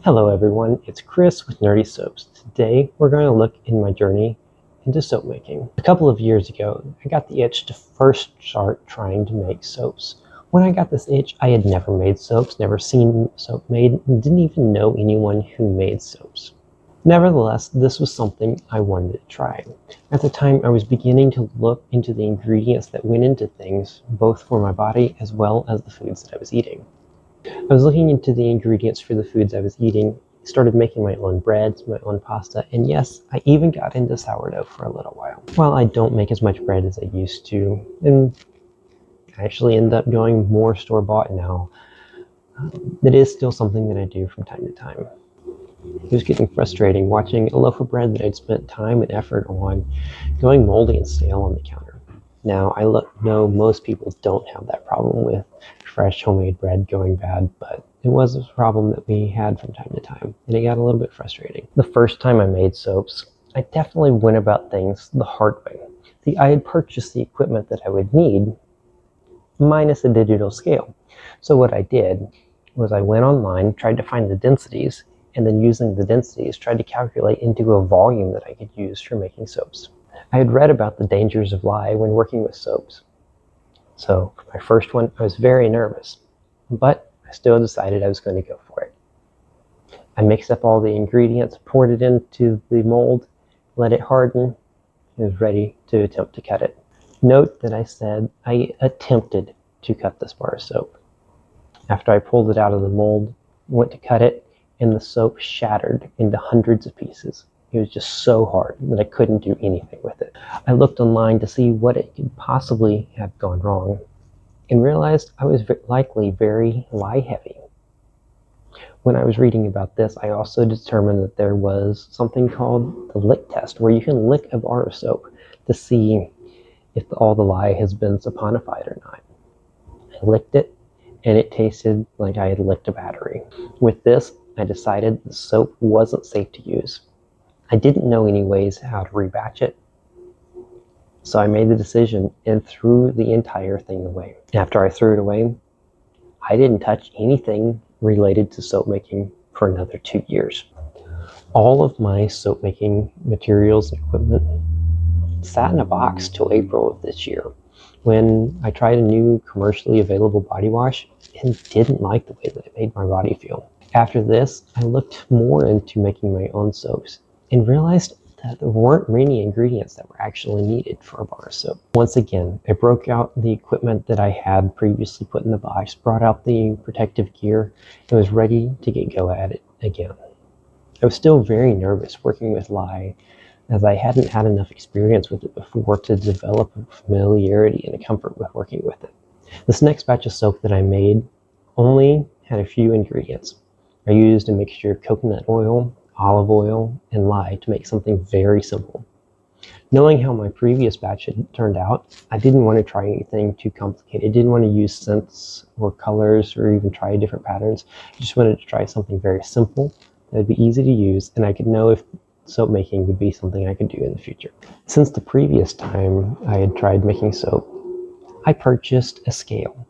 Hello everyone, it's Chris with Nerdy Soaps. Today we're going to look in my journey into soap making. A couple of years ago, I got the itch to first start trying to make soaps. When I got this itch, I had never made soaps, never seen soap made, and didn't even know anyone who made soaps. Nevertheless, this was something I wanted to try. At the time, I was beginning to look into the ingredients that went into things, both for my body as well as the foods that I was eating. I was looking into the ingredients for the foods I was eating, started making my own breads, my own pasta, and yes, I even got into sourdough for a little while. While I don't make as much bread as I used to, and I actually end up going more store-bought now, it is still something that I do from time to time. It was getting frustrating watching a loaf of bread that I'd spent time and effort on going moldy and stale on the counter. Now, I know most people don't have that problem with fresh homemade bread going bad, but it was a problem that we had from time to time, and it got a little bit frustrating. The first time I made soaps, I definitely went about things the hard way. See, I had purchased the equipment that I would need, minus a digital scale. So what I did was I went online, tried to find the densities, and then using the densities, tried to calculate into a volume that I could use for making soaps. I had read about the dangers of lye when working with soaps. So for my first one, I was very nervous, but I still decided I was going to go for it. I mixed up all the ingredients, poured it into the mold, let it harden, and was ready to attempt to cut it. Note that I said I attempted to cut this bar of soap. After I pulled it out of the mold, went to cut it, and the soap shattered into hundreds of pieces. It was just so hard that I couldn't do anything with it. I looked online to see what it could possibly have gone wrong and realized I was likely very lye heavy. When I was reading about this, I also determined that there was something called the lick test, where you can lick a bar of soap to see if all the lye has been saponified or not. I licked it, and it tasted like I had licked a battery. With this, I decided the soap wasn't safe to use. I didn't know any ways how to rebatch it, so I made the decision and threw the entire thing away. After I threw it away, I didn't touch anything related to soap making for another 2 years. All of my soap making materials and equipment sat in a box till April of this year, when I tried a new commercially available body wash and didn't like the way that it made my body feel. After this, I looked more into making my own soaps and realized that there weren't many ingredients that were actually needed for a bar of soap. Once again, I broke out the equipment that I had previously put in the box, brought out the protective gear, and was ready to get go at it again. I was still very nervous working with lye, as I hadn't had enough experience with it before to develop a familiarity and a comfort with working with it. This next batch of soap that I made only had a few ingredients. I used a mixture of coconut oil, olive oil, and lye to make something very simple. Knowing how my previous batch had turned out, I didn't want to try anything too complicated. I didn't want to use scents or colors or even try different patterns. I just wanted to try something very simple that would be easy to use, and I could know if soap making would be something I could do in the future. Since the previous time I had tried making soap, I purchased a scale.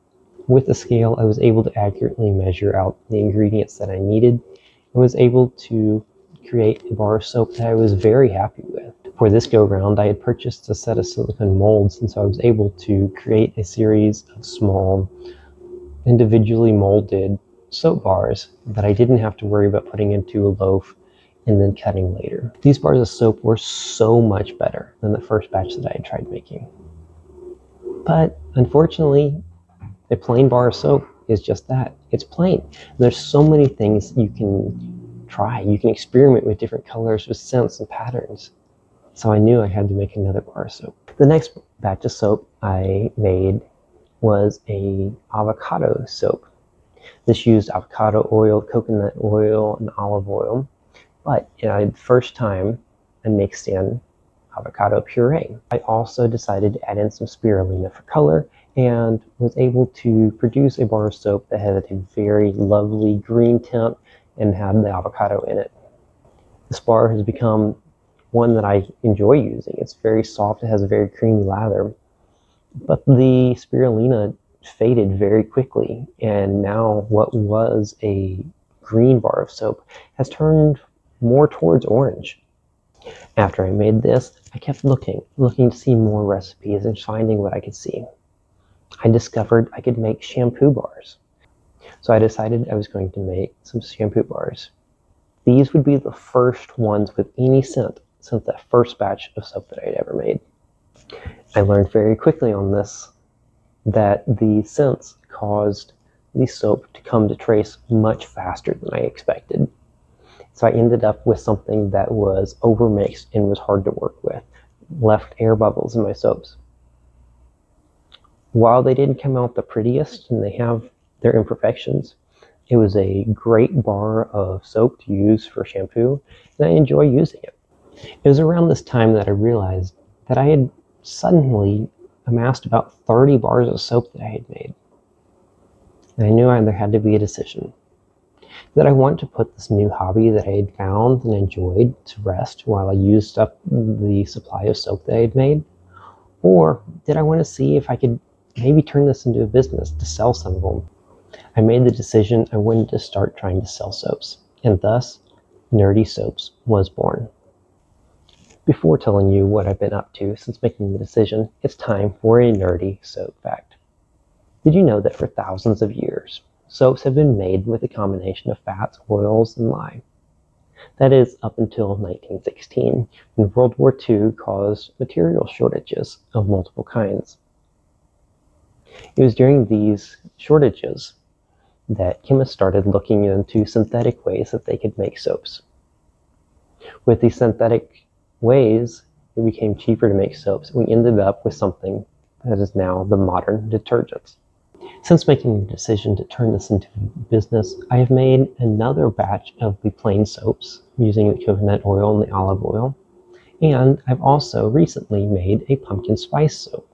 With the scale, I was able to accurately measure out the ingredients that I needed and was able to create a bar of soap that I was very happy with. For this go-round, I had purchased a set of silicone molds, and so I was able to create a series of small, individually molded soap bars that I didn't have to worry about putting into a loaf and then cutting later. These bars of soap were so much better than the first batch that I had tried making. But unfortunately, a plain bar of soap is just that. It's plain. There's so many things you can try. You can experiment with different colors, with scents and patterns. So I knew I had to make another bar of soap. The next batch of soap I made was a avocado soap. This used avocado oil, coconut oil, and olive oil. But the first time I mixed in avocado puree. I also decided to add in some spirulina for color and was able to produce a bar of soap that had a very lovely green tint and had the avocado in it. This bar has become one that I enjoy using. It's very soft, it has a very creamy lather, but the spirulina faded very quickly, and now what was a green bar of soap has turned more towards orange. After I made this, I kept looking to see more recipes and finding what I could see. I discovered I could make shampoo bars. So I decided I was going to make some shampoo bars. These would be the first ones with any scent since that first batch of soap that I'd ever made. I learned very quickly on this that the scents caused the soap to come to trace much faster than I expected. So I ended up with something that was overmixed and was hard to work with, left air bubbles in my soaps. While they didn't come out the prettiest and they have their imperfections, it was a great bar of soap to use for shampoo, and I enjoy using it. It was around this time that I realized that I had suddenly amassed about 30 bars of soap that I had made. And I knew there had to be a decision. Did I want to put this new hobby that I had found and enjoyed to rest while I used up the supply of soap that I had made? Or did I want to see if I could maybe turn this into a business to sell some of them? I made the decision I wanted to start trying to sell soaps, and thus Nerdy Soaps was born. Before telling you what I've been up to since making the decision, it's time for a nerdy soap fact. Did you know that for thousands of years, soaps have been made with a combination of fats, oils, and lye? That is up until 1916, when World War II caused material shortages of multiple kinds. It was during these shortages that chemists started looking into synthetic ways that they could make soaps. With these synthetic ways, it became cheaper to make soaps. We ended up with something that is now the modern detergents. Since making the decision to turn this into a business, I have made another batch of the plain soaps using the coconut oil and the olive oil, and I've also recently made a pumpkin spice soap.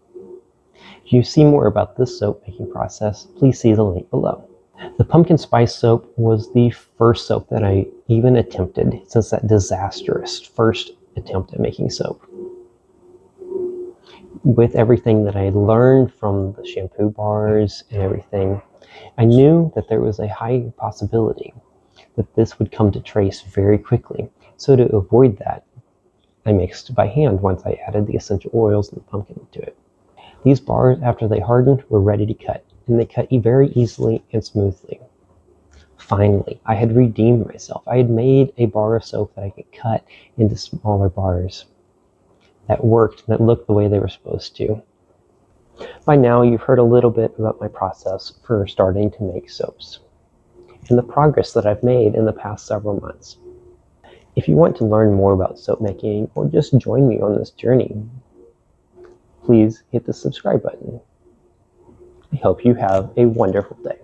If you see more about this soap making process, please see the link below. The pumpkin spice soap was the first soap that I even attempted since that disastrous first attempt at making soap. With everything that I learned from the shampoo bars and everything, I knew that there was a high possibility that this would come to trace very quickly. So to avoid that, I mixed by hand once I added the essential oils and the pumpkin to it. These bars, after they hardened, were ready to cut, and they cut very easily and smoothly. Finally, I had redeemed myself. I had made a bar of soap that I could cut into smaller bars that worked, that looked the way they were supposed to. By now, you've heard a little bit about my process for starting to make soaps and the progress that I've made in the past several months. If you want to learn more about soap making or just join me on this journey, please hit the subscribe button. I hope you have a wonderful day.